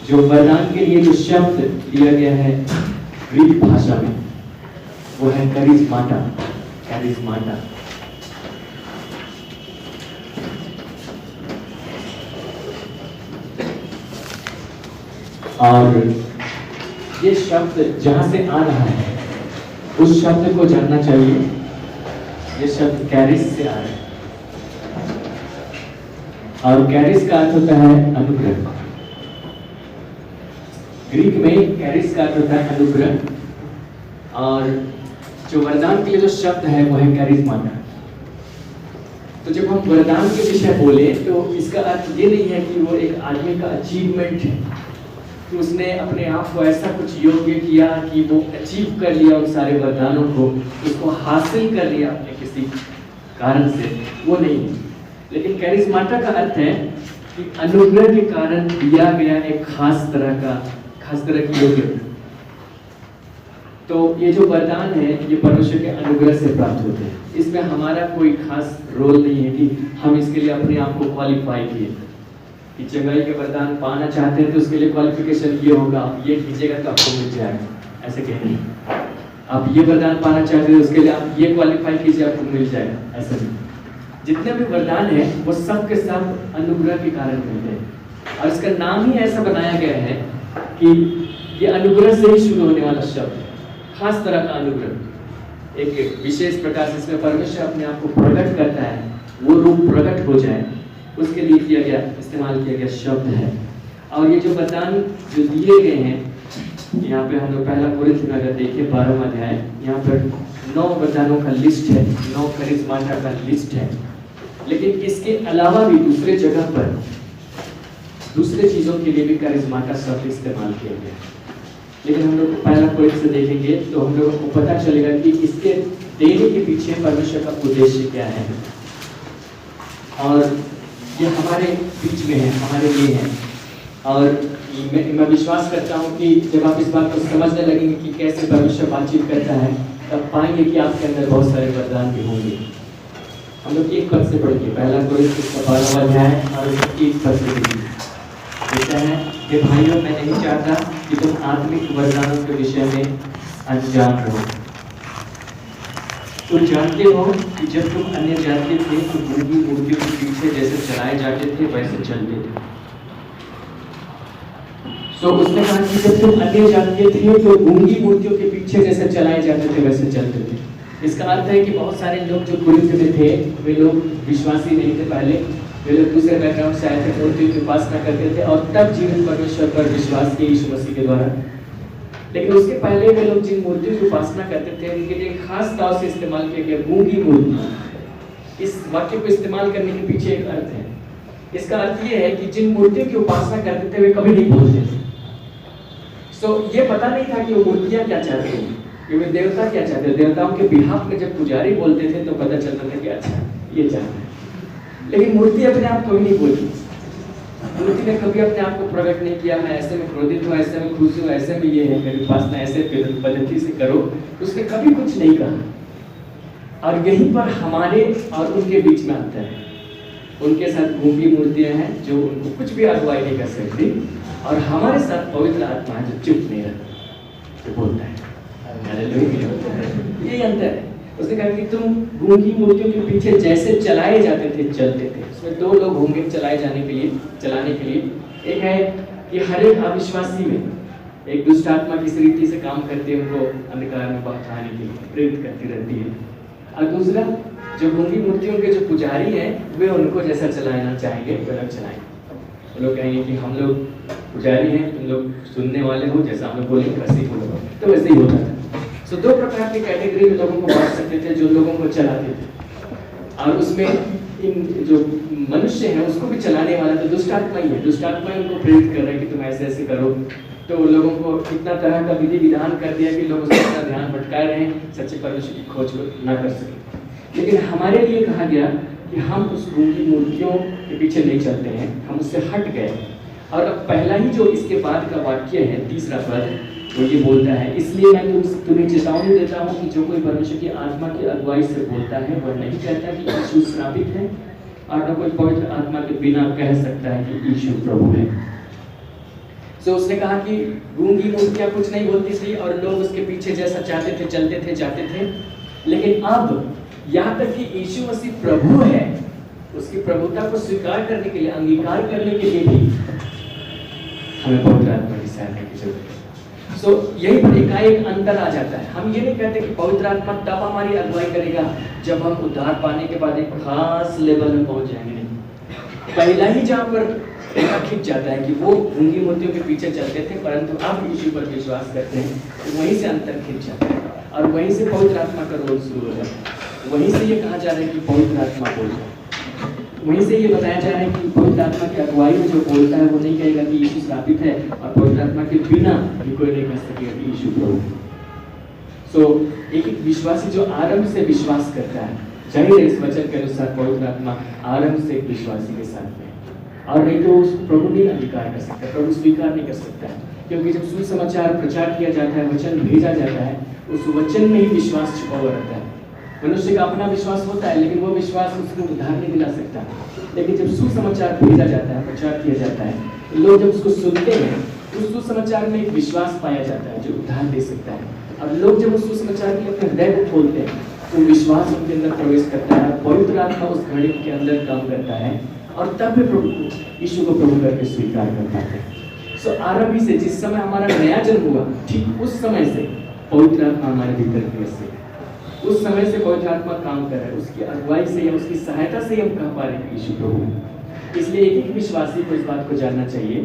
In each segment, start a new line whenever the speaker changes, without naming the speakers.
जो वरदान के लिए जो शब्द दिया गया है ग्रीक भाषा में वो है करिस्माटा। करिस्माटा और ये शब्द जहां से आ रहा है उस शब्द को जानना चाहिए। ये शब्द कैरिस से आ रहा है और कैरिस का अर्थ होता है अनुग्रह। ग्रीक में कैरिस का अर्थ होता है अनुग्रह और जो वरदान के लिए जो शब्द है वो है कैरिस्माटा। तो जब हम वरदान के विषय बोले तो इसका अर्थ ये नहीं है कि वो एक आदमी का अचीवमेंट है कि उसने अपने आप को ऐसा कुछ योग्य किया कि वो अचीव कर लिया उन सारे वरदानों को, उसको हासिल कर लिया अपने किसी कारण से, वो नहीं है। लेकिन कैरिस्माटा का अर्थ है कि अनुग्रह के कारण दिया गया एक खास तरह की योग्यता। तो ये जो वरदान है ये परमेश्वर के अनुग्रह से प्राप्त होते हैं। इसमें हमारा कोई खास रोल नहीं है कि हम इसके लिए अपने आप को क्वालिफाई किए कि चंगाई के वरदान पाना चाहते हैं तो उसके लिए क्वालिफिकेशन ये होगा, ये कीजिएगा तो आपको मिल जाएगा, ऐसे कहेंगे। आप ये वरदान पाना चाहते हैं उसके लिए आप ये क्वालिफाई कीजिए आपको मिल जाएगा, ऐसा नहीं। जितने भी वरदान है वो सब के सब अनुग्रह के कारण मिलते हैं और इसका नाम ही ऐसा बनाया गया है कि ये अनुग्रह से ही शुरू होने वाला शब्द, खास तरह का अनुग्रह, एक विशेष प्रकार से इसमें परमेश्वर अपने आप को प्रकट करता है, वो रूप प्रकट हो जाए उसके लिए इस्तेमाल किया गया शब्द है। और ये जो वरदान जो दिए गए हैं यहाँ पे हम लोग पहला कोरिन्थ में अगर देखें 12वां अध्याय, यहाँ पर 9 वरदानों का लिस्ट है, 9 करिस्माटा का लिस्ट है। लेकिन इसके अलावा भी दूसरे जगह पर दूसरे चीजों के लिए भी करिस्माटा शब्द इस्तेमाल किया गया। लेकिन हम लोग पहला कोरिन्थ से देखेंगे तो हम लोगों को पता चलेगा कि इसके देने के पीछे परमेश्वर का उद्देश्य क्या है और ये हमारे बीच में है, हमारे लिए है। और मैं विश्वास करता हूँ कि जब आप इस बात को समझने लगेंगे कि कैसे परमेश्वर बातचीत करता है तब पाएंगे कि आपके अंदर बहुत सारे वरदान भी होंगे। हम लोग एक पद से पढ़ेंगे, पहला कोरिन्थ का 12वां अध्याय और एक पद से कहता है कि भाइयों मैं नहीं चाहता कि तुम आत्मिक वरदानों के विषय में अनजान रहो। तुम जानते हो कि जब तुम अन्य जाति थे तो गूंगी मूर्तियों के पीछे जैसे चलाए जाते थे वैसे चलते थे। तो उसने कहा कि जब तुम अन्य जाति थे तो गूंगी मूर्तियों के पीछे जैसे चलाए जाते थे वैसे चलते थे। इसका अर्थ है कि बहुत सारे लोग जो कोरिन्थ में थे वे लोग विश्वासी नहीं थे, पहले वे लोग दूसरे बैकग्राउंड से आए थे, मूर्ति की उपासना करते थे और तब जीवित परमेश्वर पर विश्वास किया यीशु मसीह के द्वारा। लेकिन उसके पहले वे लोग जिन मूर्तियों की उपासना करते थे उनके लिए खास तौर से इस्तेमाल किया गया गूंगी मूर्ति। इस वाक्य को इस्तेमाल करने के पीछे एक अर्थ है। इसका अर्थ ये है कि जिन मूर्तियों की उपासना करते थे वे कभी नहीं बोलते थे। ये पता नहीं था कि वो मूर्तियां क्या चाहती हैं, कि वे देवता क्या चाहते हैं। देवताओं के बिहाफ में जब पुजारी बोलते थे तो पता चलता था कि अच्छा ये चाहते हैं। लेकिन मूर्ति अपने आप कभी नहीं बोलती। मूर्ति ने कभी अपने आप को प्रकट नहीं किया, मैं ऐसे में क्रोधित हूँ, ऐसे में खुश हूँ, ऐसे में ये है, मेरी उपासना ऐसे पद्धति से करो, उसने कभी कुछ नहीं कहा। और यहीं पर हमारे और उनके बीच में आता है। उनके साथ गूंगी मूर्तियां हैं जो उनको कुछ भी अगुवाई नहीं कर सकती और हमारे साथ पवित्र आत्मा है जो चुप नहीं रहता, जो बोलता है। यही अंतर है। उसने कहा कि तुम गूंगी मूर्तियों के पीछे जैसे चलाए जाते थे चलते थे। उसमें 2 लोग होंगे चलाने के लिए। एक है कि हर एक अविश्वासी में एक दुष्ट आत्मा किस रीति से काम करती है, उनको अंधकार में बहकाने के लिए प्रेरित करती रहती है। और दूसरा जो गूंगी मूर्तियों के जो पुजारी हैं वे उनको जैसा चलाना चाहेंगे वे लोग चलाएंगे। वो लोग कहेंगे कि हम लोग पुजारी हैं, तुम लोग सुनने वाले हो, जैसा हम लोग बोलेंगे वैसे ही बोलो। तो वैसे ही होता था। 2 प्रकार की कैटेगरी में लोगों को बांट सकते थे, जो लोगों को चलाते थे और उसमें इन जो मनुष्य हैं उसको भी चलाने वाला तो दुष्ट आत्मा ही है। दुष्ट आत्मा ही उनको प्रेरित कर रहा है कि तुम ऐसे ऐसे करो। तो लोगों को इतना तरह का विधि विधान कर दिया कि लोग उसका ध्यान भटकाए रहे, सच्चे परमेश्वर की खोज ना कर सके। लेकिन हमारे लिए कहा गया कि हम उस गूंगी मूर्तियों के पीछे नहीं चलते हैं, हम उससे हट गए। और अब पहला ही जो इसके बाद का वाक्य है, तीसरा पद, वो ये बोलता है, इसलिए मैं तुम्हें चेतावनी देता हूँ कि जो कोई परमेश्वर की आत्मा की अगुवाई से बोलता है वह नहीं कहता कि यीशु श्रापित है और न कोई पवित्र आत्मा के बिना कह सकता है कि यीशु प्रभु है। तो उसने कहा कि गूंगी मूर्तियां कुछ नहीं बोलती थी और लोग उसके पीछे जैसा चाहते थे चलते थे जाते थे, लेकिन अब यहाँ तक कि यीशु मसीह प्रभु है, उसकी प्रभुता को स्वीकार करने के लिए, अंगीकार करने के लिए भी हमें पवित्र आत्मा की सहायता की जरूरत है। सो यही पर एकाएक अंतर आ जाता है। हम ये नहीं कहते कि पवित्र आत्मा तब हमारी अगुवाई करेगा जब हम उद्धार पाने के बाद एक खास लेवल में पहुंच जाएंगे, नहीं। पहला ही जहाँ पर खिंच जाता है कि वो गूंगी मूर्तियों के पीछे चलते थे परंतु अब यीशु पर विश्वास करते हैं, तो वहीं से अंतर खिंच जाता है और वहीं से पवित्र आत्मा का रोल शुरू हो जाता है। वहीं से ये कहा जा रहा है कि पवित्र आत्मा बोलता है, वहीं से ये बताया जा रहा है कि पवित्र आत्मा की अगुवाई में जो बोलता है वो नहीं कहेगा कि यीशु श्रापित है, और पवित्र आत्मा के बिना भी कोई नहीं कह सकेगा कि यीशु प्रभु। सो एक विश्वासी जो आरंभ से विश्वास करता है, जाहिर है इस वचन के अनुसार पवित्र आत्मा आरंभ से एक विश्वासी के साथ में, और नहीं तो उस प्रभु नहीं अंगीकार कर सकता, प्रभु स्वीकार नहीं कर सकता है, क्योंकि जब सुसमाचार प्रचार किया जाता है, वचन भेजा जाता है, उस वचन में ही विश्वास छुपा हुआ रहता है। मनुष्य का अपना विश्वास होता है लेकिन वो विश्वास उसको उद्धार नहीं दिला सकता, लेकिन जब सुसमाचार भेजा जाता है, प्रचार किया जाता है, तो लोग जब उसको सुनते हैं, उस सुसमाचार में एक विश्वास पाया जाता है जो उद्धार दे सकता है। अब लोग जब उस सुसमाचार के लिए अपने हृदय को खोलते हैं तो विश्वास उनके अंदर प्रवेश करता है, पवित्र आत्मा उस घड़ी के अंदर काम करता है और तब भी प्रभु यीशु को प्रभु करके स्वीकार कर पाते हैं। सो आरंभ से जिस समय हमारा नया जन्म हुआ, ठीक उस समय से पवित्र आत्मा हमारे भीतर प्रवेश किया, उस समय से पवित्र आत्मा काम कर रहा है, उसकी अगुवाई से या उसकी सहायता से हम कह पा रहे हैं यीशु प्रभु। इसलिए एक एक विश्वासी को इस बात को जानना चाहिए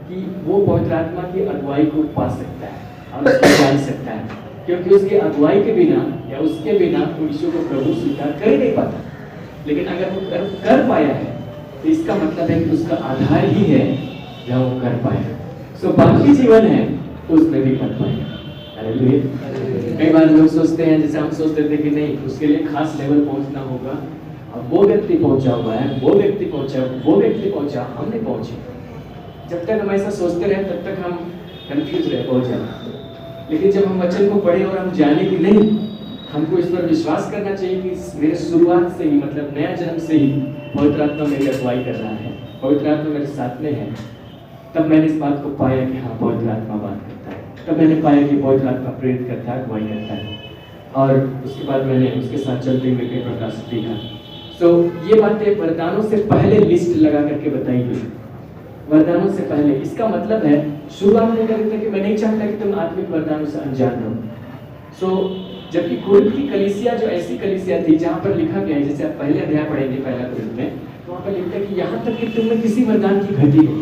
कि वो पवित्र आत्मा की अगुवाई को पा सकता है और उसको जान सकता है, क्योंकि उसकी अगुवाई के बिना या उसके बिना वो यीशु को प्रभु स्वीकार कर ही नहीं पाता। लेकिन अगर वो कर पाया है तो इसका मतलब है कि उसका आधार ही है जहाँ वो कर पाएगा। सो बाकी जीवन है तो उसमें भी कर पाएगा। कई बार लोग सोचते हैं, जैसे हम सोचते थे कि नहीं उसके लिए खास लेवल पहुंचना होगा, अब वो व्यक्ति पहुंचा हुआ है, वो व्यक्ति पहुंचा, हम नहीं पहुंचे। जब तक हम ऐसा सोचते रहे तब तक हम कंफ्यूज रहे बहुत ज़्यादा। लेकिन जब हम वचन को पढ़े और हम जाने कि नहीं, हमको इस पर विश्वास करना चाहिए कि मेरे शुरुआत से ही, मतलब नया जन्म से ही पवित्र आत्मा मेरी अगुवाई कर रहा है, पवित्र आत्मा मेरे साथ में है, तब मैंने इस बात को पाया कि हाँ पवित्र आत्मा बात करता है, तब मैंने पाया कि पवित्र आत्मा प्रेरित करता है, अगुवाई करता है, और उसके बाद मैंने उसके साथ चलते हुए कई प्रकार से देखा। सो ये बातें वरदानों से पहले लिस्ट लगा करके बताई गई, वरदानों से पहले। इसका मतलब है शुरुआत में कहते थे कि मैं नहीं चाहता कि तुम आत्मिक वरदानों से अनजान रहो। सो जबकि कोरिन्थ की कलीसिया जो ऐसी कलीसिया थी जहाँ पर लिखा गया है, जैसे आप पहले अध्याय पढ़ेंगे पहला कोरिन्थ में, तो वहाँ पर लिखता है कि यहाँ तक कि तुम में किसी वरदान की घटी हो।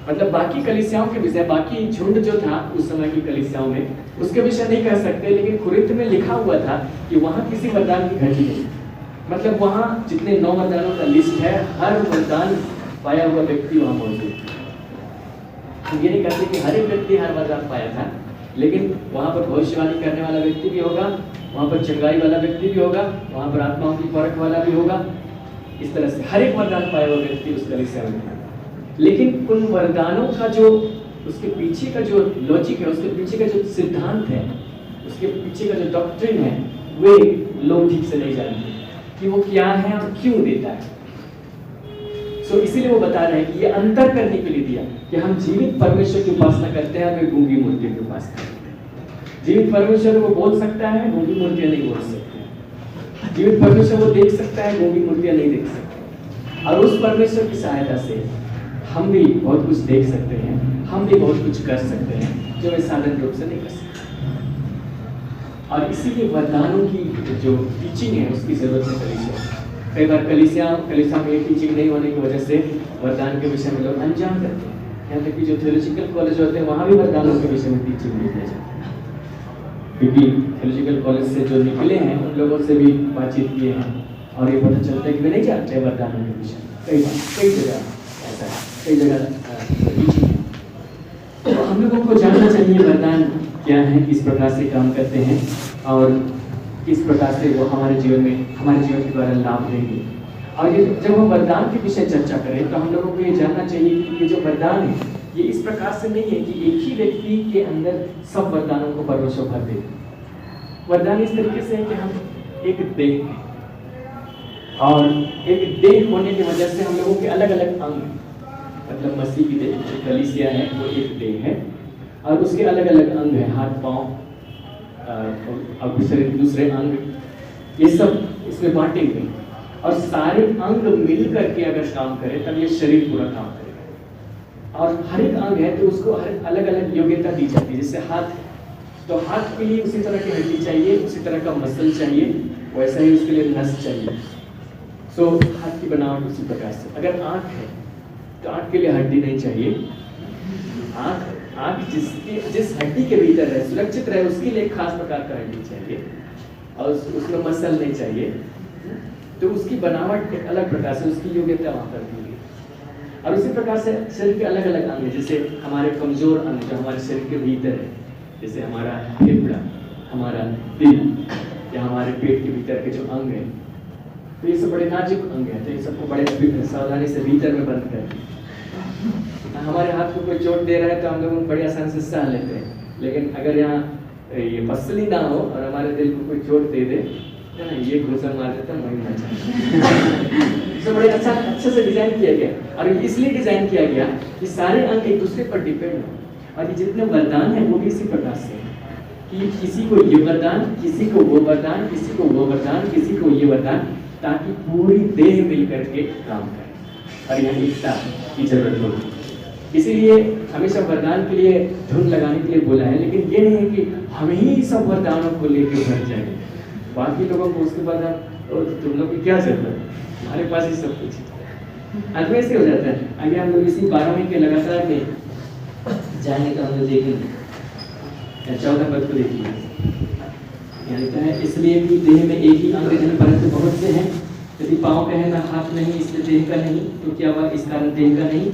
मतलब बाकी कलीसियाओं के विषय, बाकी झुंड जो था उस समय की कलीसियाओं में, उसके विषय नहीं कह सकते, लेकिन कोरिन्थ में लिखा हुआ था कि वहाँ किसी वरदान की घटी नहीं। मतलब वहाँ जितने 9 वरदानों का लिस्ट है, हर वरदान पाया हुआ व्यक्ति वहाँ मौजूद था। हम ये नहीं कहते कि हर एक व्यक्ति हर वरदान पाया था, लेकिन वहाँ पर भविष्यवाणी करने वाला व्यक्ति भी होगा, वहाँ पर चंगाई वाला व्यक्ति भी होगा, वहाँ पर आत्माओं की परख वाला भी होगा। इस तरह से हर एक वरदान पाया हुआ व्यक्ति उस कलीसिया में था। लेकिन उन वरदानों का जो उसके पीछे का जो लॉजिक है, उसके पीछे का जो सिद्धांत है, उसके पीछे का जो डॉक्ट्रिन है, वे लोग ठीक से नहीं जानते कि वो क्या है और क्यों देता है। सो इसीलिए वो बता रहे हैं कि ये अंतर करने के लिए दिया कि हम जीवित परमेश्वर की उपासना करते हैं, वे गूंगी मूर्तियों की उपासना करते हैं। जीवित परमेश्वर वो बोल सकता है, गूंगी मूर्तियां नहीं बोल सकती। जीवित परमेश्वर वो देख सकता है, गूंगी मूर्तियां नहीं देख सकती। और उस परमेश्वर की सहायता से हम भी बहुत कुछ देख सकते हैं, हम भी बहुत कुछ कर सकते हैं जो वे साधारण रूप से नहीं कर सकते। और इसीलिए वरदानों की जो टीचिंग है उसकी जरूरत है कलीसिया। कई बार कलीसिया में ये टीचिंग नहीं होने की वजह से वरदान के विषय में लोग अनजान करते हैं। यहाँ तक कि जो थियोलॉजिकल कॉलेज होते हैं वहाँ भी वरदानों के विषय में टीचिंग नहीं दिया जाता, क्योंकि थियोलॉजिकल कॉलेज से जो निकले हैं उन लोगों से भी बातचीत किए हैं और ये पता चलता है कि वे नहीं जानते वरदानों के विषय। कई जगह ऐसा है, कई जगह टीचिंग है। तो हम लोगों को जानना चाहिए वरदान क्या है, किस प्रकार से काम करते हैं और किस प्रकार से वो हमारे जीवन के द्वारा लाभ देंगे। और ये जब हम वरदान के विषय चर्चा करें तो हम लोगों को ये जानना चाहिए कि ये जो वरदान है ये इस प्रकार से नहीं है कि एक ही व्यक्ति के अंदर सब वरदानों को परमेश्वर भर दे। वरदान इस तरीके से है कि हम एक देह हैं और एक देह होने की वजह से हम लोगों के अलग अलग अंग हैं। मतलब मसीह की देह, जो कलीसिया है वो एक देह है, और उसके अलग अलग अंग हैं, हाथ पाँव और दूसरे अंग, ये सब इसमें बांटेंगे, और सारे अंग मिल करके अगर काम करें तब ये शरीर पूरा काम करेगा। और हर एक अंग है तो उसको हर अलग अलग योग्यता दी जाती है। जैसे हाथ, तो हाथ के लिए उसी तरह की हड्डी चाहिए, उसी तरह का मसल चाहिए, वैसा ही उसके लिए नस चाहिए। सो हाथ की बनावट उसी प्रकार से। अगर आँख है तो आँख के लिए हड्डी नहीं चाहिए, आँख जिस हड्डी के भीतर रहे, सुरक्षित रहे, उसके लिए एक खास प्रकार का हड्डी चाहिए, और उसमें मसल नहीं चाहिए। तो उसकी बनावट एक अलग प्रकार से, उसकी योग्यता वहाँ पर दी गई। और उसी प्रकार से शरीर के अलग अलग अंग, जैसे हमारे कमजोर अंग जो हमारे शरीर के भीतर है, जैसे हमारा फेफड़ा, हमारा दिल, या हमारे पेट के भीतर के जो अंग है, तो ये सब बड़े नाजुक अंग है, तो ये सबको बड़े सावधानी से भीतर में बंद कर। हमारे हाथ को कोई चोट दे रहा है तो हम लोग बड़ी आसानी से सह लेते हैं, लेकिन अगर यहाँ ये मसली ना हो और हमारे दिल को कोई चोट दे दे तो ना, ये घुसा मार देता वही ना चाहिए। तो बड़े अच्छे से डिजाइन किया गया, और इसलिए डिजाइन किया गया कि सारे अंग एक दूसरे पर डिपेंड हो। और ये जितने वरदान है वो भी इसी प्रकार से कि किसी को ये वरदान, किसी को वो वरदान, किसी को वो वरदान, किसी को ये वरदान, ताकि पूरी देह मिल करके काम करे, और यहाँ एकता की जरूरत होगी। इसीलिए हमेशा वरदान के लिए धुन लगाने के लिए बोला है, लेकिन ये नहीं है कि हम ही सब वरदानों को लेकर भर जाएंगे, बाकी लोगों को उसके बाद तुम लोग की क्या जरूरत है, हमारे पास ही सब कुछ है। अंत में ऐसे हो जाता है। आगे हम लोग इसी 12वीं के लगातार में जाएंगे तो हम लोग देखेंगे 14 पद को देखिए। यहाँ लिखा है, इसलिए भी देह में एक ही अंग नहीं परंतु बहुत से हैं। यदि पाँव कहे मैं हाथ नहीं इसलिए देह का नहीं, तो क्या वह इस कारण देह का नहीं?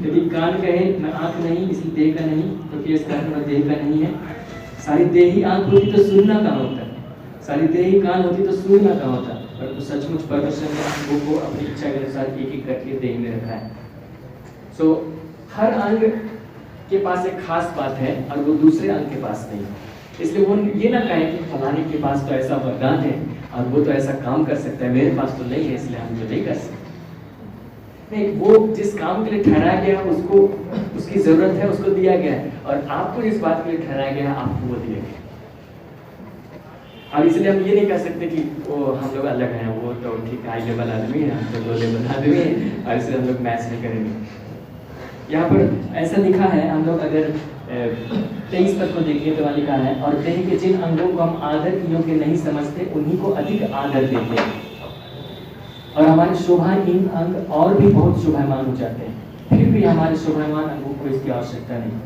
यदि कान कहे मैं आँख नहीं इसलिए देह का नहीं, तो क्या इस कारण वह देह का नहीं है? सारी देह ही आँख होती तो सुनना कहाँ होता है, सारी देह ही कान होती तो सुनना कहाँ होता। परंतु सचमुच परमेश्वर ने अंगों को अपनी इच्छा के अनुसार एक एक करके देह में रखा है। सो हर अंग के पास एक खास बात है और वो दूसरे अंग के पास नहीं है। इसलिए वो ये ना कहे कि फलाने के पास तो ऐसा वरदान है और वो तो ऐसा काम कर सकता है, मेरे पास तो नहीं है इसलिए हम तो नहीं कर सकते। नहीं, वो जिस काम के लिए ठहराया गया है उसको, उसकी जरूरत है, उसको दिया गया है, और आपको जिस बात के लिए ठहराया गया है आपको वो दिया गया है। और इसलिए हम ये नहीं कह सकते कि वो हम लोग अलग हैं, वो तो ठीक हाई लेवल आदमी है, हम तो लो लेवल आदमी है और इसलिए हम लोग मैच नहीं करेंगे। यहाँ पर ऐसा लिखा है, हम लोग अगर 23 पद को देखिए तो वहाँ लिखा है, और देह के जिन अंगों को हम आदर योग्य नहीं समझते उन्हीं को अधिक आदर देते हैं, और हमारे शोभाहीन अंग और भी बहुत शोभायमान हो जाते हैं, फिर भी हमारे शोभायमान अंगों को इसकी आवश्यकता नहीं।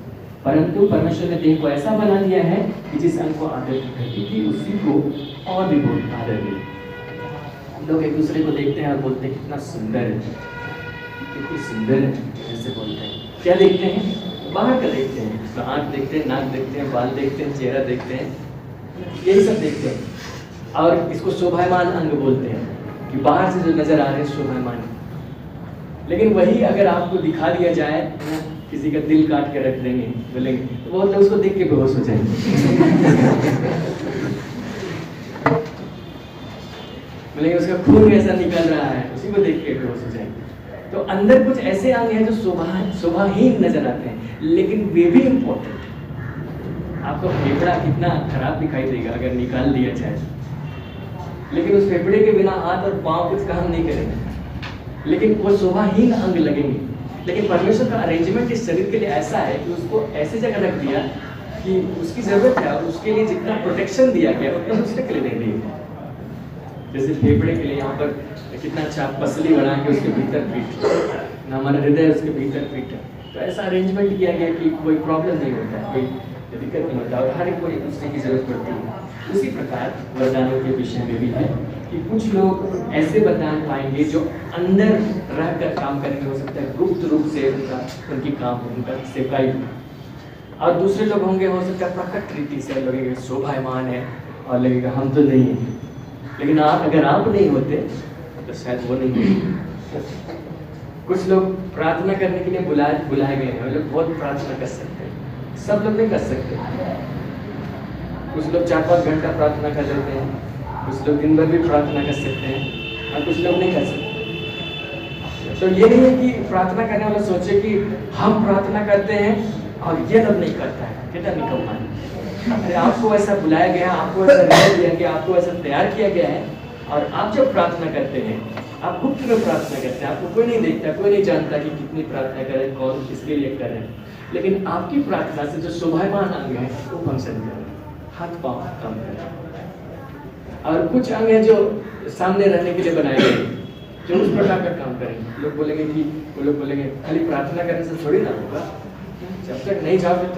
परंतु परमेश्वर ने देह को ऐसा बना दिया है कि जिस अंग को आदर की घटी थी उसी को और भी बहुत आदर मिले। हम लोग एक दूसरे को देखते हैं और बोलते हैं कितना सुंदर है, कितनी सुंदर है, ऐसे बोलते हैं। क्या देखते हैं? बाहर का देखते हैं, तो आँख देखते हैं, नाक देखते हैं, बाल देखते हैं, चेहरा देखते हैं, यही सब देखते हैं। और इसको शोभायमान अंग बोलते हैं कि बाहर से जो नजर आ रहे हैं शोभायमान। लेकिन वही अगर आपको दिखा दिया जाए, किसी का दिल काट के रख देंगे बोलेंगे, तो बहुत लोग उसको देख के बेहोश हो जाएंगे। बोलेंगे उसका खून ऐसा निकल रहा है, उसी को देख के बेहोश हो जाएंगे। तो अंदर कुछ ऐसे अंग हैं जो शोभाहीन नजर आते हैं, लेकिन वे भी इम्पोर्टेंट। आपका फेफड़ा कितना खराब दिखाई देगा अगर निकाल दिया जाए, लेकिन उस फेफड़े के बिना हाथ और पाँव कुछ काम नहीं करेंगे, लेकिन वो शोभाहीन अंग लगेंगे। लेकिन परमेश्वर का अरेंजमेंट इस शरीर के लिए ऐसा है कि उसको ऐसी जगह रख दिया कि उसकी जरूरत है, और उसके लिए जितना प्रोटेक्शन दिया गया उतना दूसरे के लिए नहीं दिया। जैसे फेफड़े के लिए यहाँ पर कितना अच्छा पसली बना के उसके भीतर फिट, हमारा हृदय उसके भीतर फिट है, तो ऐसा अरेंजमेंट किया गया कि कोई प्रॉब्लम नहीं होता है, कोई दिक्कत नहीं होता, और हर एक को एक दूसरे की जरूरत पड़ती है। उसी प्रकार वरदानों के विषय में भी है कि कुछ लोग ऐसे वरदान पाएंगे जो अंदर रहकर काम करेंगे, हो सकता है गुप्त रूप से उनकी काम, उनका सेवकाई, और दूसरे लोग होंगे हो सकता है प्रकट रीति से लगेगा शोभायमान है और लगेगा हम तो नहीं है। लेकिन अगर आप नहीं होते तो शायद वो नहीं होते। कुछ लोग प्रार्थना करने के लिए बुलाए गए हैं, लोग बहुत प्रार्थना कर सकते हैं, सब लोग नहीं कर सकते। कुछ लोग 4-5 घंटा प्रार्थना कर लेते हैं, कुछ लोग दिन भर भी प्रार्थना कर सकते हैं, और कुछ लोग नहीं कर सकते। तो ये नहीं है कि प्रार्थना करने वाला सोचे कि हम प्रार्थना करते हैं और ये लोग नहीं करता है, कितना निकम्मा है। अरे आपको ऐसा बुलाया गया, आपको ऐसा निर्णय दिया गया, आपको ऐसा तैयार किया गया है, और आप जब प्रार्थना करते हैं, आप गुप्त में प्रार्थना करते हैं, आपको कोई नहीं देखता, कोई नहीं जानता कि कितनी प्रार्थना करें, कौन किसके लिए कर रहे हैं, लेकिन आपकी प्रार्थना से जो शोभायमान अंग है वो फंक्शन कर रहे हैं, हाथ पाँव काम कर रहे हैं, और कुछ अंग है जो सामने रहने के लिए बनाए गए, जो उस प्रकार का काम करेंगे। लोग बोलेंगे खाली प्रार्थना करने से थोड़ी ना होगा, जब तक नहीं जाओगे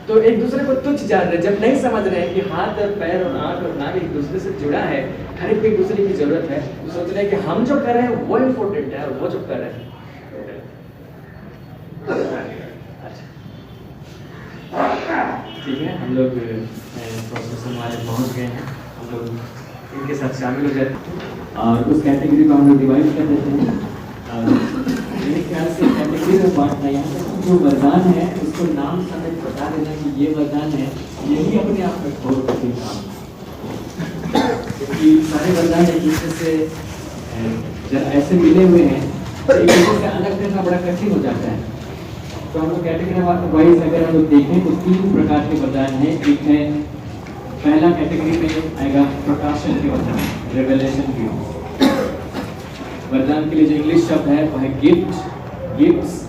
तो एक दूसरे को तुच्छ जान रहे, जब नहीं समझ रहे हैं कि हाथ और पैर और आंख और नाक एक दूसरे से जुड़ा है, हर एक दूसरे की जरूरत है, तो सोच रहे हैं कि हम जो कर रहे हैं वो इम्पोर्टेंट है और वो जो कर रहे हैं। ठीक है, हम लोग प्रोफेसर हमारे पहुंच गए हैं, हम लोग इनके साथ शामिल हो जाते हैं और उस कैटेगरी को हम लोग डिवाइड कर देते हैं। मेरे ख्याल से कैटेगरी में बांटना, यहाँ पर जो वरदान है उसको नाम समेत बता देना कि ये वरदान है, यही अपने आप में बहुत कठिन काम है, क्योंकि सारे वरदान एक दूसरे से जब ऐसे मिले हुए हैं तो एक दूसरे से अलग करना बड़ा कठिन हो जाता है। तो हम लोग कैटेगरी वाइज अगर हम लोग देखें तो 3 प्रकार के वरदान हैं। एक है, पहला कैटेगरी में आएगा प्रकाशन के वरदान, रेवलेशन की वरदान के लिए जो इंग्लिश शब्द है वो है गिफ्ट्स।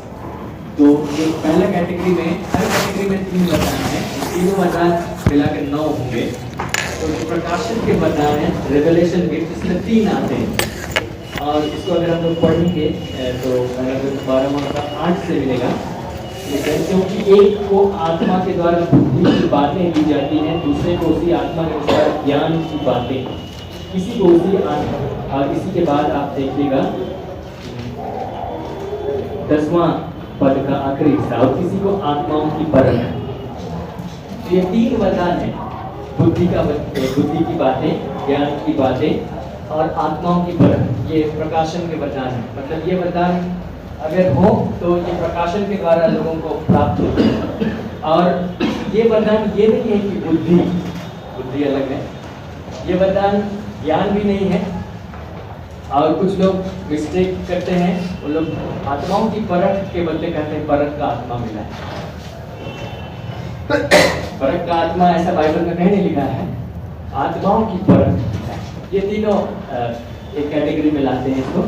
तो जो पहला कैटेगरी में, हर कैटेगरी में 3 वरदान है, तीनों वरदान मिलाकर 9 होंगे। तो जो प्रकाशन के वरदान है, रेवलेशन गिफ्ट, इसमें 3 आते हैं और इसको अगर हम लोग पढ़ेंगे तो 12 से मिलेगा। क्योंकि एक को आत्मा के द्वारा बुद्धि की बातें दी जाती हैं, दूसरे को उसी आत्मा के अनुसार ज्ञान की बातें, किसी को उसी आत्मा, और इसी के बाद आप देखिएगा 10वां पद का आखिरी हिस्सा, और किसी को आत्माओं की परख। तो ये 3 वरदान है, बुद्धि की बातें, ज्ञान की बातें और आत्माओं की परख। ये प्रकाशन के वरदान है। मतलब ये वरदान अगर हो तो ये प्रकाशन के द्वारा लोगों को प्राप्त होते हैं। और ये वरदान ये नहीं है कि बुद्धि अलग है, ये वरदान ज्ञान भी नहीं है। और कुछ लोग मिस्टेक करते हैं, वो लोग आत्माओं की परख के बदले कहते हैं परख का आत्मा मिला है। परख का आत्मा ऐसा बाइबल में कहीं नहीं लिखा है, आत्माओं की परख। ये तीनों एक कैटेगरी में लाते हैं इसको,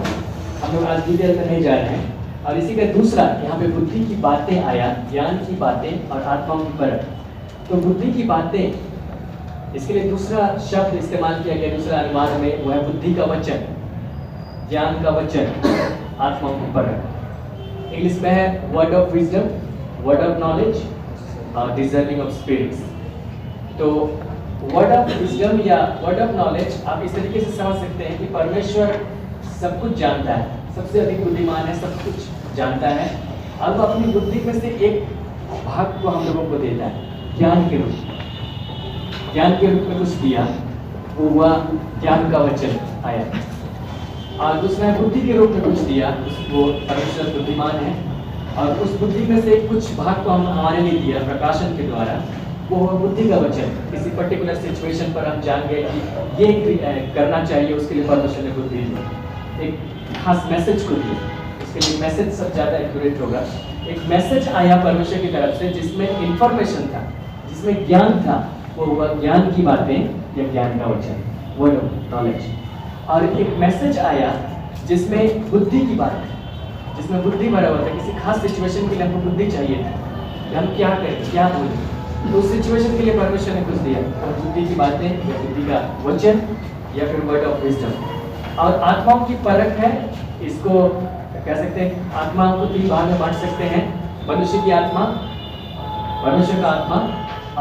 हम लोग आज डिटेल में नहीं जा रहे हैं। और इसी का दूसरा, यहाँ पे बुद्धि की बातें आया, ज्ञान की बातें और आत्माओं की परख। तो बुद्धि की बातें, इसके लिए दूसरा शब्द इस्तेमाल किया गया दूसरा अनुवाद में, वो है बुद्धि का वचन, ज्ञान का वचन, आत्माओं की परख। इंग्लिश में है word of wisdom, word of knowledge, discerning of spirits. तो वर्ड ऑफ विजडम या वर्ड ऑफ नॉलेज आप इस तरीके से समझ सकते हैं कि परमेश्वर सब कुछ जानता है, सबसे अधिक बुद्धिमान है, सब कुछ जानता है। अब अपनी बुद्धि में से एक भाग को हम लोगों को देता है, ज्ञान के रूप में। ज्ञान के रूप में कुछ दिया, वो हुआ ज्ञान का वचन आया। और दूसरा बुद्धि के रूप में कुछ दिया, वो परमेश्वर बुद्धिमान है, और उस बुद्धि में से कुछ भाग को हम हमारे लिए दिया प्रकाशन के द्वारा, वो बुद्धि का वचन। किसी पर्टिकुलर सिचुएशन पर हम जान गए कि ये करना चाहिए, उसके लिए परमेश्वर ने बुद्धि दी, एक खास मैसेज को दी, उसके लिए मैसेज सब ज़्यादा एक्यूरेट होगा। एक मैसेज आया परमेश्वर की तरफ से जिसमें इंफॉर्मेशन था, जिसमें ज्ञान था, वो हुआ ज्ञान की बातें या ज्ञान का वचन, वर्ड ऑफ नॉलेज। और एक मैसेज आया जिसमें बुद्धि की बात, जिसमें बुद्धि भरा हुआ था। किसी खास सिचुएशन के लिए हमको बुद्धि चाहिए थी कि हम क्या करें, क्या बोलें, तो उस सिचुएशन के लिए परमेश्वर ने कुछ दिया, और बुद्धि की बातें या बुद्धि का वचन या फिर वर्ड ऑफ विजडम। और आत्माओं की परख है, इसको कह सकते हैं आत्माओं को 3 भाग में बांट सकते हैं, मनुष्य की आत्मा, परमेश्वर का आत्मा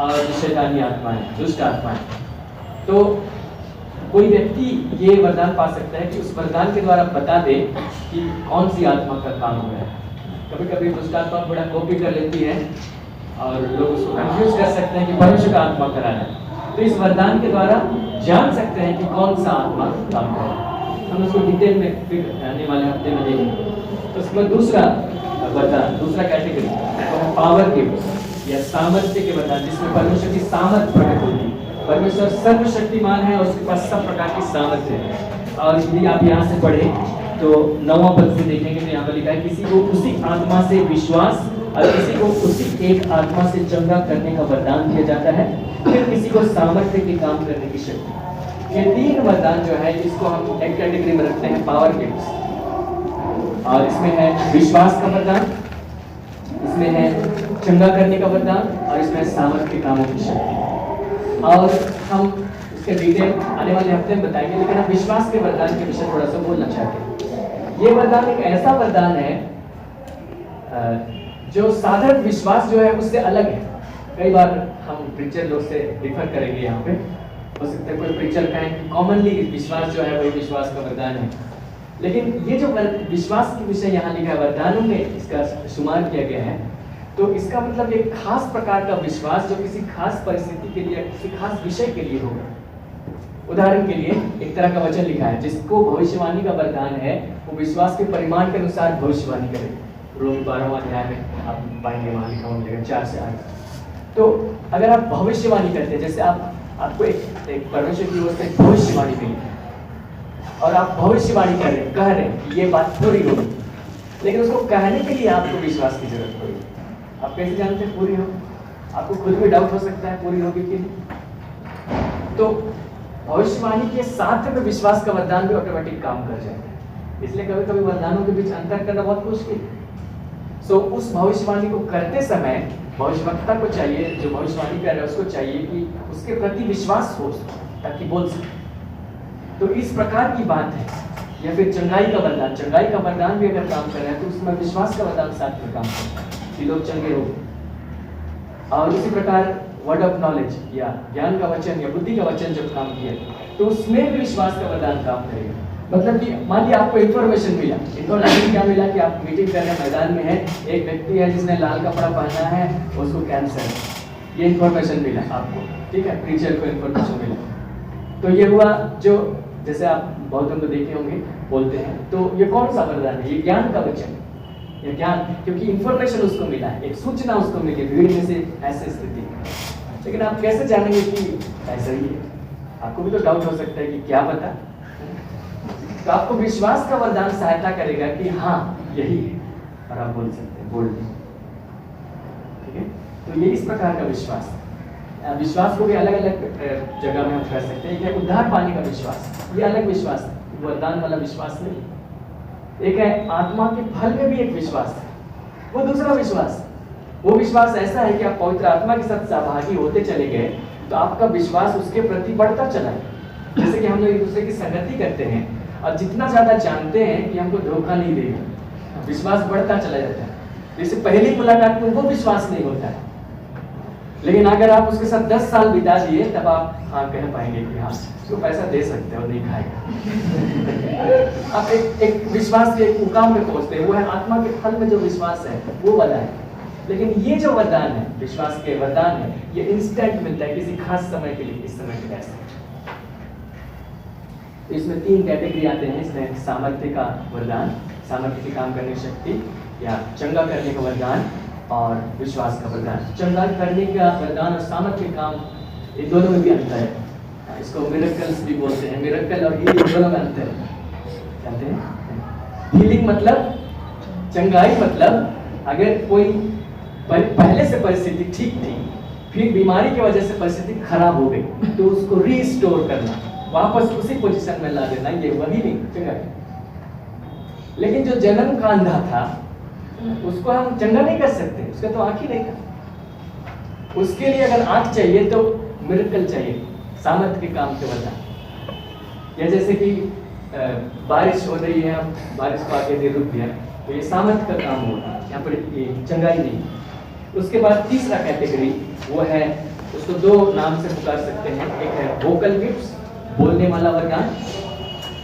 और शैतानी आत्मा है, दुष्ट आत्मा है। तो कोई व्यक्ति ये वरदान पा सकता है कि उस वरदान के द्वारा बता दे कि कौन सी आत्मा का काम हो रहा है। कभी कभी दुष्ट आत्मा बड़ा कॉपी कर लेती है और लोग उसको कंफ्यूज कर सकते हैं कि परमेश्वर का आत्मा करा है। तो इस वरदान के द्वारा जान सकते हैं कि कौन सा आत्मा काम कर रहा है। हम उसको डिटेल में फिर आने वाले हफ्ते में देखेंगे। तो उसमें दूसरा वरदान, दूसरा कैटेगरी पावर गिफ्ट या सामर्थ्य के वरदान, जिसमें परमेश्वर की सामर्थ्य प्रकट होती है। परमेश्वर सर्वशक्तिमान है और उसके पास सब प्रकार की सामर्थ्य है। और यदि आप यहाँ से पढ़े तो 9वां पद से देखेंगे तो यहाँ पर लिखा है किसी को उसी आत्मा से विश्वास और किसी को उसी एक आत्मा से चंगा करने का वरदान दिया जाता है, फिर किसी को सामर्थ्य के काम करने की शक्ति। ये 3 वरदान जो है इसको हम एक कैटेगरी में रखते हैं पावर गिफ्ट्स। और इसमें है विश्वास का वरदान, इसमें है चंगा करने का वरदान और इसमें है सामर्थ्य के कामों की शक्ति। और हम इसके डिटेल आने वाले हफ्ते में बताएंगे, लेकिन हम विश्वास के वरदान के विषय थोड़ा सा बोलना चाहते हैं। ये वरदान एक ऐसा वरदान है जो साधारण विश्वास जो है उससे अलग है। कई बार हम प्रीचर लोग से डिफर करेंगे यहाँ पे, हो सकता है कोई प्रीचर कहें कि कॉमनली विश्वास जो है वही विश्वास का वरदान है, लेकिन ये जो विश्वास के विषय यहाँ लिखा है वरदानों में इसका शुमार किया गया है, तो इसका मतलब एक खास प्रकार का विश्वास जो किसी खास परिस्थिति के लिए, किसी खास विषय के लिए होगा। उदाहरण के लिए एक तरह का वचन लिखा है जिसको भविष्यवाणी का वरदान है, वो विश्वास के परिमाण के अनुसार भविष्यवाणी करे। रोमी 12वां अध्याय में आप पाएंगे, वहां लिखा हुआ मिलेगा 4 से 8। तो अगर आप भविष्यवाणी करते हैं, जैसे आपको एक परमेश्वर की ओर से भविष्यवाणी मिली और आप भविष्यवाणी कह रहे हैं कि ये बात पूरी होगी, लेकिन उसको कहने के लिए आपको विश्वास की जरूरत पड़ेगी। आप कैसे जानते हैं पूरी हो? आपको खुद भी डाउट हो सकता है पूरी होगी कि नहीं। तो भविष्यवाणी के साथ में विश्वास का वरदान भी ऑटोमेटिक काम कर जाएगा, इसलिए कभी कभी वरदानों के बीच अंतर करना बहुत मुश्किल है। सो उस भविष्यवाणी को करते समय भविष्यवक्ता को चाहिए, जो भविष्यवाणी कर रहा है उसको चाहिए कि उसके प्रति विश्वास हो ताकि बोल सके। तो इस प्रकार की बात है। या फिर चंगाई का वरदान, चंगाई का वरदान भी अगर काम कर रहा है तो उसमें विश्वास का वरदान साथ में काम करता है कि लोग चंगे हो। और इसी प्रकार वर्ड ऑफ नॉलेज या ज्ञान का वचन या बुद्धि का वचन जब काम किया तो उसमें भी विश्वास का वरदान काम करेगा। मतलब कि मान लिया आपको इन्फॉर्मेशन मिला, इन्फॉर्मेशन क्या मिला कि आप मीटिंग कर रहे हैं, मैदान में है, एक व्यक्ति है जिसने लाल कपड़ा पहना है, उसको कैंसर है, ये इन्फॉर्मेशन मिला आपको, ठीक है, प्रीचर को इन्फॉर्मेशन मिला। तो ये हुआ जो जैसे आप बहुतों को देखे होंगे बोलते हैं, तो ये कौन सा वरदान है? ये ज्ञान का वचन, ये ज्ञान, क्योंकि इन्फॉर्मेशन उसको मिला है, एक सूचना उसको मिली भीड़ में से ऐसी स्थिति। लेकिन आप कैसे जानेंगे कि ऐसा ही है? आपको भी तो डाउट हो सकता है कि क्या पता। तो आपको विश्वास का वरदान सहायता करेगा कि हाँ यही है, और आप बोल सकते हैं, बोल दें, ठीक है। तो ये इस प्रकार का विश्वास है। विश्वास को भी अलग अलग जगह में हम कर सकते हैं। एक है उद्धार पाने का विश्वास, ये अलग विश्वास है, वरदान वाला विश्वास नहीं। एक है आत्मा के फल में भी एक विश्वास है, वो दूसरा विश्वास। वो विश्वास ऐसा है कि आप पवित्र आत्मा के साथ सहभागी होते चले गए तो आपका विश्वास उसके प्रति बढ़ता चला है। जैसे कि हम लोग एक दूसरे की संगति करते हैं और जितना ज्यादा जानते हैं कि हमको धोखा नहीं देगा, विश्वास बढ़ता चला जाता है। जैसे पहली मुलाकात में वो विश्वास नहीं होता है, लेकिन अगर आप उसके साथ 10 साल बिता दिए तब आप हाँ कह पाएंगे कि हाँ उसको पैसा दे सकते हो, नहीं खाएगा। आप एक विश्वास के एक मुकाम पे पहुंचते हैं, वो है आत्मा के फल में जो विश्वास है वो वाला है। लेकिन ये जो वरदान है, विश्वास के वरदान है, ये इंस्टेंट मिलता है किसी खास समय के लिए, इस समय के ऐसे। तो इसमें 3 कैटेगरी आते हैं। इसमें सामर्थ्य का वरदान, सामर्थ्य के काम करने की शक्ति, या चंगा करने का वरदान, और विश्वास का वरदान। चंगा करने का वरदान और सामर्थ्य काम, ये दोनों में भी अंतर है। इसको मिरेकल्स भी बोलते हैं, मिरेकल और हीलिंग दोनों में अंतर है। जानते हैं हीलिंग मतलब, चंगाई मतलब अगर कोई पहले से परिस्थिति ठीक थी, फिर बीमारी की वजह से परिस्थिति खराब हो गई, तो उसको रीस्टोर करना, वापस उसी पोजीशन में ला देना, ये वही नहीं चंगाई। लेकिन जो जन्म का अंधा था उसको हम चंगा नहीं कर सकते, उसका तो आंख ही नहीं था। उसके लिए अगर आंख चाहिए तो मिरेकल चाहिए, सामर्थ्य के काम के वरदान। या जैसे कि बारिश हो रही है, बारिश को आगे दे रुक दिया, तो ये सामर्थ्य का काम होगा, यहाँ पर ये चंगाई नहीं। उसके बाद तीसरा कैटेगरी वो है, उसको 2 नाम से पुकार सकते हैं। एक है वोकल गिफ्ट्स, बोलने वाला वरदान,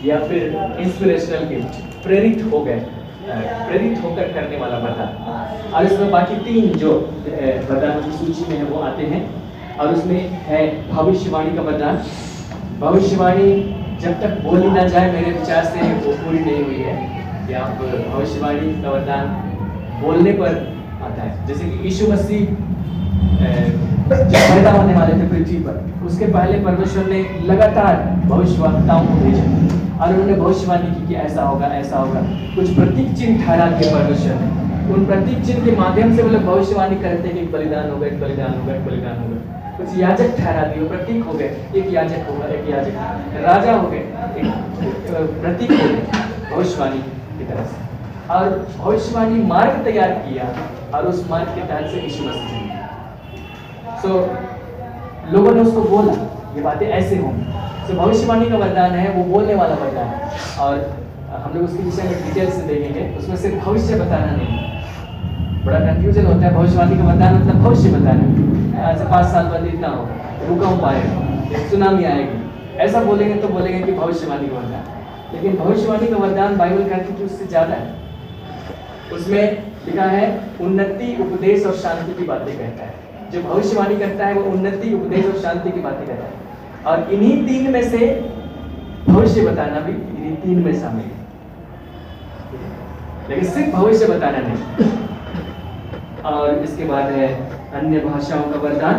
या फिर इंस्पिरेशनल गिफ्ट, प्रेरित हो गए, प्रेरित होकर करने वाला वरदान। और इसमें बाकी 3 जो वरदानों की सूची में है वो आते हैं। और उसमें है भविष्यवाणी का वरदान। भविष्यवाणी जब तक बोली ना जाए, मेरे विचार से वो पूरी नहीं हुई है कि आप भविष्यवाणी का वरदान बोलने पर आता है। जैसे कि यीशु मसीह जब पैदा होने वाले थे पृथ्वी पर, उसके पहले परमेश्वर ने लगातार भविष्यवक्ताओं को भेजा, और उन्होंने भविष्यवाणी की कि ऐसा होगा ऐसा होगा। कुछ प्रतीक चिन्ह ठहरा दिए परमेश्वर ने, उन प्रतीक चिन्ह के माध्यम से वो लोग भविष्यवाणी करते हैं कि एक बलिदान होगा, एक बलिदान होगा, एक बलिदान होगा। कुछ याजक ठहरा दिए, प्रतीक हो गए, एक याजक होगा, एक याजक राजा हो गए, एक प्रतीक हो गए भविष्यवाणी की तरह से। और भविष्यवाणी मार्ग तैयार किया और उस मार्ग के तहत से यीशु मसीह लोगों ने उसको बोला ये बातें ऐसे होंगी। भविष्यवाणी का वरदान है, वो बोलने वाला वरदान है। और हम लोग उसके विषय में डिटेल से देखेंगे। उसमें सिर्फ भविष्य बताना नहीं, बड़ा कंफ्यूजन होता है। भविष्यवाणी का वरदान मतलब भविष्य बताना, आज से 5 साल बाद इतना हो, भूकंप आएगा, सुनामी आएगी, ऐसा बोलेंगे तो बोलेंगे कि भविष्यवाणी का वरदान। लेकिन भविष्यवाणी का वरदान बाइबल कहती है कि उससे ज़्यादा है। उसमें लिखा है उन्नति, उपदेश और शांति की बातें कहता है। जो भविष्यवाणी करता है वो उन्नति, उपदेश और शांति की बातें कहता है। और इन्हीं 3 में से भविष्य बताना भी इन्हीं 3 में शामिल है। लेकिन सिर्फ भविष्य बताना नहीं। और इसके बाद है अन्य भाषाओं का वरदान,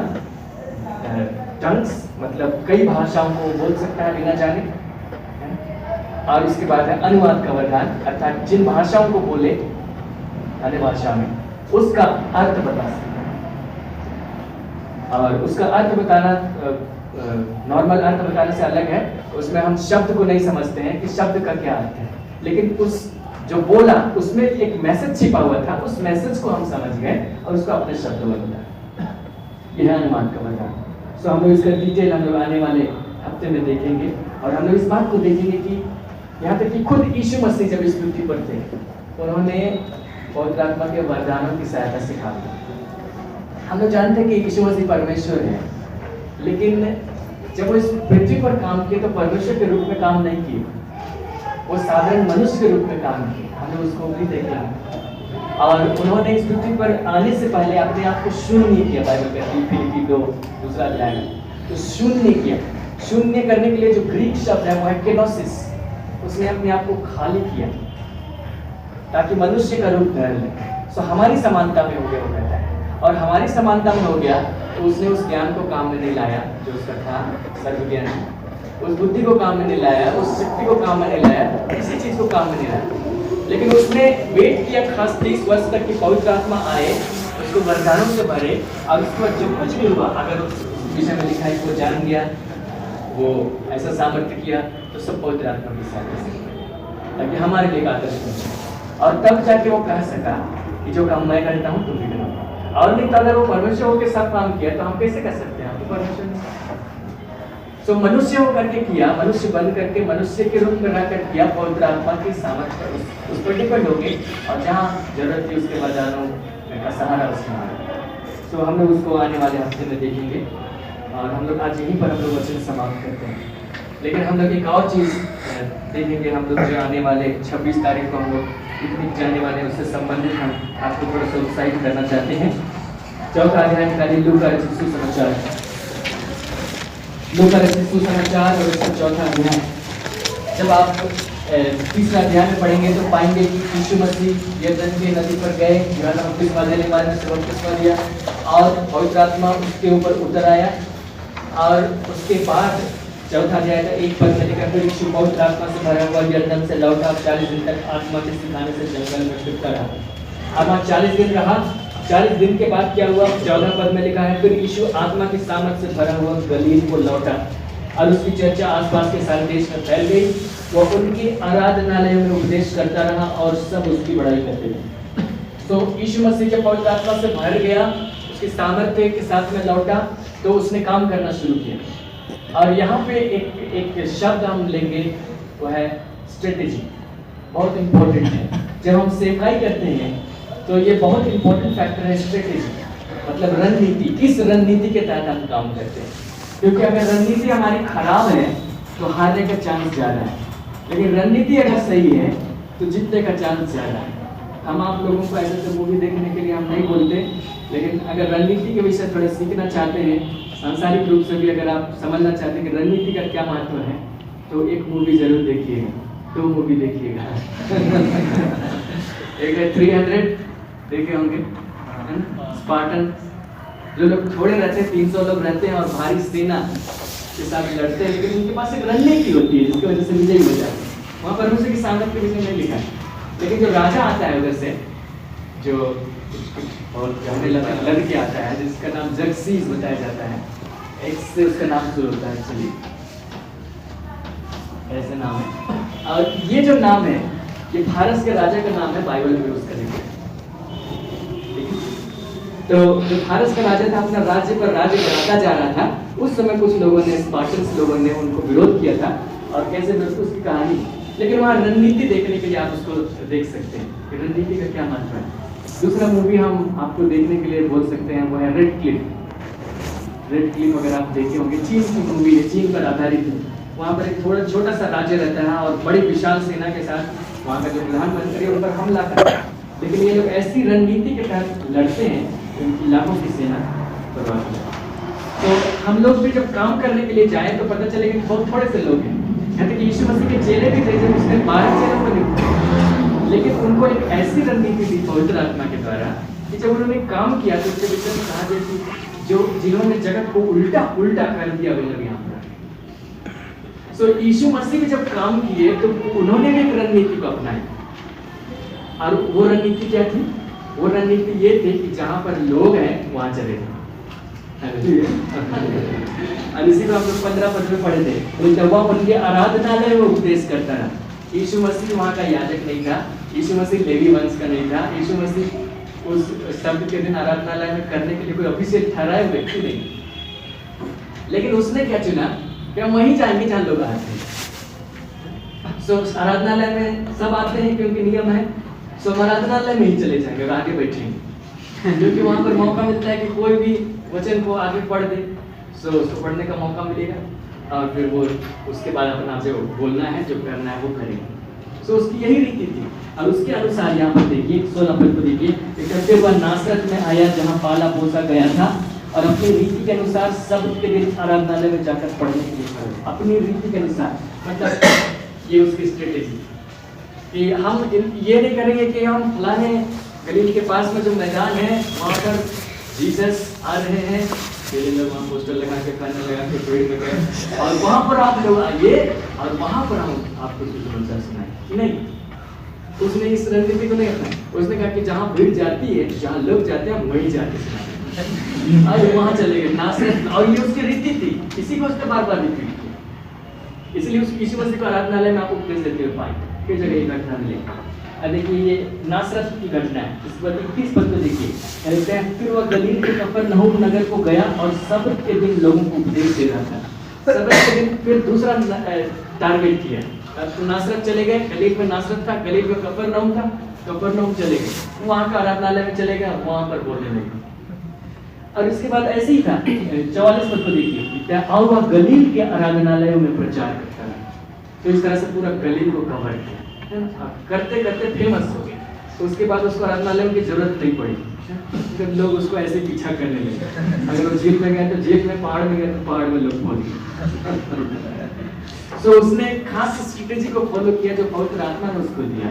टंग्स, मतलब कई भाषाओं को बोल सकता है बिना जाने। और उसके बाद है अनुवाद का वरदान, अर्थात जिन भाषाओं को बोले अन्य भाषा में उसका अर्थ बता सकता है। और उसका अर्थ बताना नॉर्मल अर्थ बताने से अलग है। उसमें हम शब्द को नहीं समझते हैं कि शब्द का क्या अर्थ है, लेकिन उस जो बोला उसमें एक मैसेज छिपा हुआ था, उस मैसेज को हम समझ गए और उसको अपने शब्दों में बताया। यह है अनुवाद का वरदान। सो हम लोग इसका डिटेल हम लोग आने वाले हफ्ते में देखेंगे। और हम लोग इस बात को देखेंगे कि यहाँ तक कि खुद यीशु मसीह जब इस पृथ्वी पर थे, उन्होंने पवित्र आत्मा के वरदानों की सहायता से काम किया। हम लोग जानते हैं कि यीशु मसीह परमेश्वर है, लेकिन जब वो इस पृथ्वी पर काम किए तो परमेश्वर के रूप में काम नहीं किए, वो साधारण मनुष्य के रूप में काम किए। हमने उसको भी देखा। और उन्होंने इस पृथ्वी पर आने से पहले अपने आप को शून्य किया। बाइबल कहती है फिलिप्पी 2 अध्याय में, तो शून्य किया। शून्य करने के लिए जो ग्रीक शब्द है वो है केनोसिस। उसने अपने आप को खाली किया ताकि मनुष्य का रूप धारण ले। सो हमारी समानता में हो गया, वो कहता है। और हमारी समानता में हो गया तो उसने उस ज्ञान को काम में नहीं लाया जो उसका था, सर्व ज्ञान, उस बुद्धि को काम में नहीं लाया, उस शक्ति को काम में नहीं लाया, किसी चीज को काम में नहीं लाया। लेकिन उसने वेट किया खास 30 वर्ष तक कि पवित्र आत्मा आए, उसको वरदानों से भरे। और उसके बाद जो कुछ भी हुआ, अगर उस विषय में लिखा है कि वो जान गया, वो ऐसा सामर्थ्य किया, तो सब पवित्र आत्मा की सहायता से, ताकि हमारे लिए आदर्श बने। और तब जाके वो कह सका कि जो काम मैं करता हूँ तुम भी करो। और नहीं तो अगर वो परमेश्वर के साथ काम किया तो हम कैसे कर सकते हैं? तो परमेश्वर सो मनुष्य हो करके किया, मनुष्य बन करके मनुष्य के रूप में रहकर किया, पवित्र आत्मा की सामर्थ्य उस पर डिपेंड हो गई। और जहाँ जरूरत थी उसके वरदानों का सहारा उसने मांगा। सो हम लोग उसको आने वाले हफ्ते में देखेंगे। और हम लोग आज यहीं पर हम लोग वचन समाप्त करते हैं। लेकिन हम लोग एक और चीज़ देखेंगे। हम लोग जो आने वाले 26 तारीख को हम लोग पिकनिक जाने वाले, उससे संबंधित हम आपको थोड़ा सा उत्साहित करना चाहते हैं। 4था अध्याय निकालिए, लूका रचित सुसमाचार, लूका रचित सुसमाचार और उसका 4था अध्याय। जब आप 3रा अध्याय में पढ़ेंगे तो पाएंगे कि यीशु मसीह यरदन की नदी पर गए, यूहन्ना बपतिस्मा देने वाले से बपतिस्मा लिया और पवित्र आत्मा उसके ऊपर उतर आया। और उसके बाद 4था अध्याय का 1 पद में लिखा, फिर यीशु पवित्र आत्मा से भरा हुआ यरदन से लौटा, 40 दिन तक आत्मा के सिखाने से जंगल में फिरता रहा। अब वहाँ 40 दिन रहा। 40 दिन के बाद क्या हुआ? 14 पद में लिखा है, फिर यीशु आत्मा की सामर्थ से भरा हुआ गलील को लौटा और उसकी चर्चा आसपास के सारे देश में फैल गई। वो उनके आराधनालय में उपदेश करता रहा और सब उसकी बड़ाई करते थे। तो यीशु मसीह जब पवित्र आत्मा से भर गया, उसकी सामर्थ्य के साथ में लौटा, तो उसने काम करना शुरू किया। और यहाँ पे एक शब्द हम लेंगे, वो है स्ट्रेटेजी। बहुत इंपॉर्टेंट है। जब हम सेवकाई करते हैं तो ये बहुत इंपॉर्टेंट फैक्टर है स्ट्रेटेजी, मतलब रणनीति। किस रणनीति के तहत हम काम करते हैं? क्योंकि अगर रणनीति हमारी खराब है तो हारने का चांस ज़्यादा है, लेकिन रणनीति अगर सही है तो जीतने का चांस ज़्यादा है। हम आप लोगों को ऐसे मूवी देखने के लिए हम नहीं बोलते, लेकिन अगर रणनीति के विषय थोड़े सीखना चाहते हैं, सांसारिक रूप से भी अगर आप समझना चाहते हैं कि रणनीति का क्या महत्व है, तो एक मूवी जरूर देखिएगा, 2 मूवी देखिएगा। एक है 300 देखे होंगे, स्पार्टन। जो लोग थोड़े रहते हैं, 300 लोग रहते हैं और भारी सेना के साथ लड़ते हैं, लेकिन उनके पास एक रणनीति होती है जिसकी वजह से विजयी हो जाते हैं। वहाँ परमेश्वर की सामर्थ के विषय में नहीं लिखा है। लेकिन जो राजा आता है उधर से, जो और हमें लड़के आता है जिसका नाम जगसीस बताया जाता है, एक से उसका नाम शुरू होता है, चलिए ऐसे नाम है। और ये जो नाम है ये फारस के राजा का नाम है, बाइबल में उसका जिक्र है। तो जो फारस का राजा था अपना राज्य पर राज्य कराता जा रहा था, उस समय कुछ लोगों ने, स्पार्टन्स लोगों ने उनको विरोध किया था। और कैसे दोस्तों उसकी कहानी, लेकिन वहाँ रणनीति देखने के लिए आप उसको देख सकते हैं कि रणनीति का क्या महत्व है। दूसरा मूवी हम आपको देखने के लिए बोल सकते हैं वो है रेड क्लिफ। रेड क्लिफ अगर आप देखे होंगे, चीन की मूवी है, चीन पर आधारित है। वहाँ पर एक थोड़ा छोटा सा राज्य रहता है और बड़ी विशाल सेना के साथ वहाँ का जो प्रधानमंत्री है उन पर हमला करता है। लेकिन ये लोग ऐसी रणनीति के तहत लड़ते हैं उनकी लाखों की सेना बर्बाद हो जाती है। तो हम लोग भी जब काम करने के लिए जाए तो पता चलेगा कि बहुत थोड़े से लोग हैं। कहते कि यीशु मसीह के चेले भी थे, जब उसने 12 चेलों को नियुक्त, लेकिन उनको एक ऐसी रणनीति दी पवित्र आत्मा के द्वारा कि जब उन्होंने काम किया तो उसके विषय में कहा गया कि जो जिन्होंने जगत को उल्टा उल्टा कर दिया वे लोग यहाँ पर। सो यीशु मसीह ने जब काम किए तो उन्होंने भी एक रणनीति को अपनाया। और वो रणनीति क्या थी? वो रणनीति ये थी कि जहाँ पर लोग हैं वहाँ चले जाओ। और इसी को हम लोग 15 पद में पढ़े थे। तो जब वह उनके आराधनालय में उपदेश करता रहा, यीशु मसीह वहाँ का याजक नहीं था, यीशु मसीह लेवी वंश का नहीं था, यीशु मसीह उस शब्द के दिन आराधनालय में करने के लिए कोई अभिषेक ठहराए व्यक्ति नहीं। लेकिन उसने क्या चुना कि हम वहीं जाएंगे जहाँ लोग आते हैं। सो आराधनालय में सब आते हैं क्योंकि नियम है, सो आराधनालय में ही चले जाएंगे और आगे बैठेंगे क्योंकि वहाँ पर मौका मिलता है कि कोई भी वचन को आगे पढ़ दे, सो उसको पढ़ने का मौका मिलेगा और फिर वो उसके बाद अपना जो बोलना है, जो करना है वो करेंगे। सो उसकी यही रीति थी। और उसके अनुसार यहाँ पर देखिए 16 पद को देखिए, इकट्ठे वह नासरत में आया जहाँ पाला पोसा गया था और अपनी रीति के अनुसार सब के दिन आराधनालय में जाकर पढ़ने के लिए पढ़े। अपनी रीति के अनुसार मतलब ये उसकी स्ट्रेटेजी कि हम ये नहीं करेंगे कि हम फलाने गलील के पास में जो मैदान है वहाँ पर जीसस आ रहे हैं, फिर लोग वहाँ पोस्टर लगा के खाने लगा के पेड़ में गए और वहाँ पर आप लोग आइए और वहाँ पर हम आपको सुसमाचार सुनाएं। नहीं, उसने इस रणनीति को नहीं अपनाया। उसने कहा कि जहाँ भीड़ जाती है, जहाँ लोग जाते हैं, वहीं जाके सुनाएं। आज वहाँ चले गए नासरत, और ये उसकी रीति थी, इसी को उसने बार बार रिपीट किया। इसलिए उस यीशु मसीह को आराधनालय में आपको उपदेश देते हुए पाएंगे किस जगह ये घटना मिलेगी। देखिए ये नासरत की घटना है। इस पर 21 पद को देखिए, कहते हैं फिर वह गलील के कफरनहूम नगर को गया और सब्त के दिन लोगों को उपदेश दे रहा था। सब्त के दिन फिर दूसरा टारगेट किया। तो नासरत चले गए, गलील में नासरत था, गलील में कफरनहूम था, कफरनहूम चले गए, वहाँ का आराधनालय में चले गए, वहाँ पर बोलने लगे। और इसके बाद ऐसे ही था 44 पद को देखिए, और वह गलील के आराधनालयों में प्रचार करता रहा। तो इस तरह से पूरा गलील को कवर किया, करते करते फेमस हो गया। तो उसके बाद उसको आराधनालय की जरूरत नहीं पड़ी, जब लोग उसको ऐसे पीछा करने लगे। अगर वो जेल में गए तो जेल में, पहाड़ में गए तो पहाड़ में लोग पहुंच गए। तो उसने खास स्ट्रेटेजी को फॉलो किया जो पवित्र आत्मा ने उसको दिया।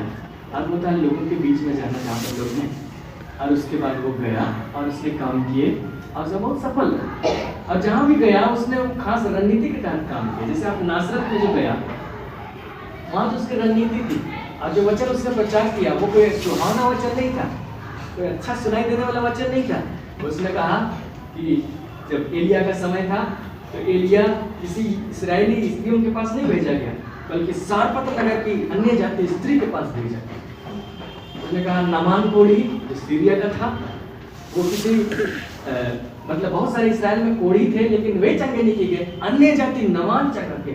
आत्मा लोगों के बीच में जाना जहाँ पर लोग हैं, और उसके बाद वो गया और उसने काम किए और सब बहुत सफल रहा। और जहाँ भी गया उसने खास रणनीति के तहत काम किया। जैसे आप नासरत में जो गया, वहाँ तो उसकी रणनीति थी, और जो वचन उसने प्रचार किया वो कोई सुहावना वचन नहीं था, कोई अच्छा सुनाई देने वाला वचन नहीं था। उसने कहा कि जब एलिया का समय था तो एलिया किसी इस्राएली स्त्रियों के पास नहीं भेजा गया, बल्कि सारपत नगर की अन्य जाति स्त्री के पास भेजा गया। उसने कहा नामान कोढ़ी जो सीरिया का था, वो किसी मतलब बहुत सारे इस्राएल में कोढ़ी थे लेकिन वे चंगे नहीं किए गए, अन्य जाति नामान चंगा के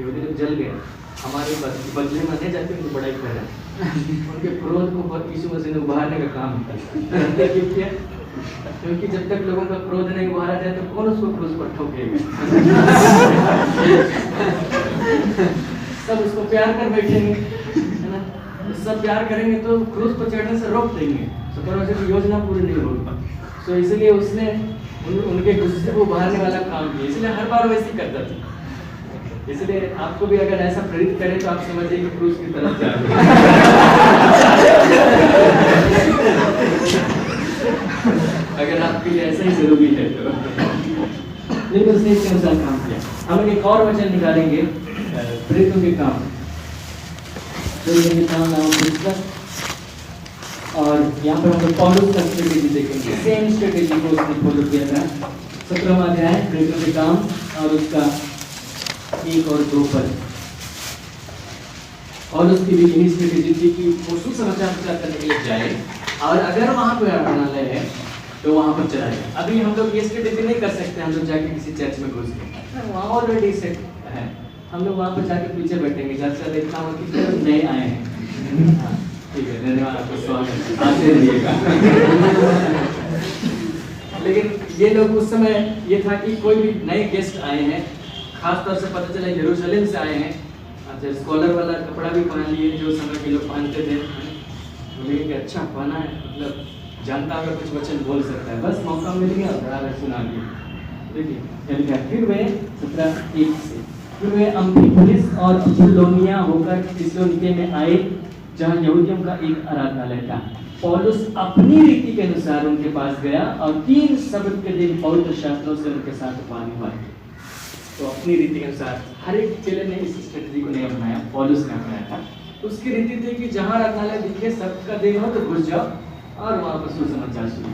यहूदी लोग जल गए। हमारे बदले में अन्य जाति उनको बड़ाई कर रहे हैं। उनके क्रोध को यीशु मसीह ने उभारने का काम किया, क्योंकि जब तक लोगों का क्रोध नहीं उभारा जाए तो कौन उसको क्रूस पर ठोकेगा। सब उसको प्यार कर बैठेंगे, है ना? सब प्यार करेंगे तो क्रूस पर चढ़ने से रोक देंगे, तो परमेश्वर की योजना पूरी नहीं होगी। तो इसलिए उसने उनके गुस्से को उभारने वाला काम किया, इसलिए हर बार वैसे ही करता था। इसलिए आपको भी अगर ऐसा प्रेरित करे तो आप समझिए कि क्रूस की तरफ जा रहे हैं। अगर आपके लिए ऐसा ही जरूरी है तो। लेकिन उसने इसके अनुसार काम किया। हम एक और वचन निकालेंगे प्रेरितों के काम। और यहाँ पर हम लोग पौलुस का स्ट्रेटेजी देखेंगे, सेम स्ट्रेटेजी को उसने फॉलो किया था। 17वां अध्याय प्रेरितों के काम और उसका 1 और 2 पद। और उसकी भी यही स्ट्रेटेजी थी कि वो सुसमाचार प्रचार करने के लिए जाए और अगर वहाँ पर आराधनालय है तो वहाँ पर चला जाए। अभी हम लोग ये स्ट्रेटेजी नहीं कर सकते, हम लोग जाके किसी चर्च में घुस गए, वहाँ ऑलरेडी सेट है, हम लोग वहाँ पर जाके पीछे बैठेंगे, ज़्यादा इतना हो कि नए आए हैं। हाँ, ठीक है, धन्यवाद, आपको स्वागत, आते रहिएगा। लेकिन ये लोग उस समय ये था कि कोई भी नए गेस्ट आए हैं, खास तौर से पता चला यरूशलेम से आए हैं, अच्छा स्कॉलर वाला कपड़ा भी पहन लिए जो समय के लोग पहनते थे, बोले कि अच्छा पहना है, मतलब जानता अगर कुछ वचन बोल सकता है, बस मौका मिल गया बराबर सुना दिया। देखिए फिर वे 17:1 से फिर वे अम्फिपोलिस और अपुल्लोनिया होकर थिस्सलुनीके में आए, जहाँ यहूदियों का एक आराधनालय था। पौलुस अपनी रीति के अनुसार उनके पास गया और 3 सब्त के दिन पवित्र शास्त्रों से उनके साथ पानी मांगी। तो अपनी रीति के अनुसार हर एक चेले ने इस स्ट्रेटजी को नहीं अपनाया, पौलुस ने अपनाया था। उसकी रीति थी कि जहाँ आराधनालय दिखे, सब्त का दिन हो तो घुस जाओ और वहाँ पर सुसमाचार सुनो।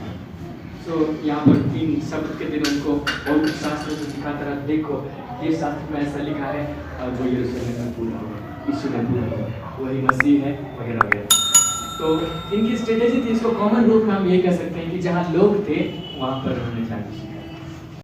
तो यहाँ पर 3 सब्त के दिन उनको पवित्र शास्त्र से दिखाता रहा, देखो ये शास्त्र में ऐसा लिखा है और वो यरूशलेम में पूरा होगा, यीशु में पूरा होगा, वही मसीह है, वगैरह वगैरह। तो इनकी स्ट्रेटेजी थी, इसको कॉमन रूप में हम ये कह सकते हैं कि जहाँ लोग थे वहाँ पर उन्होंने जाना।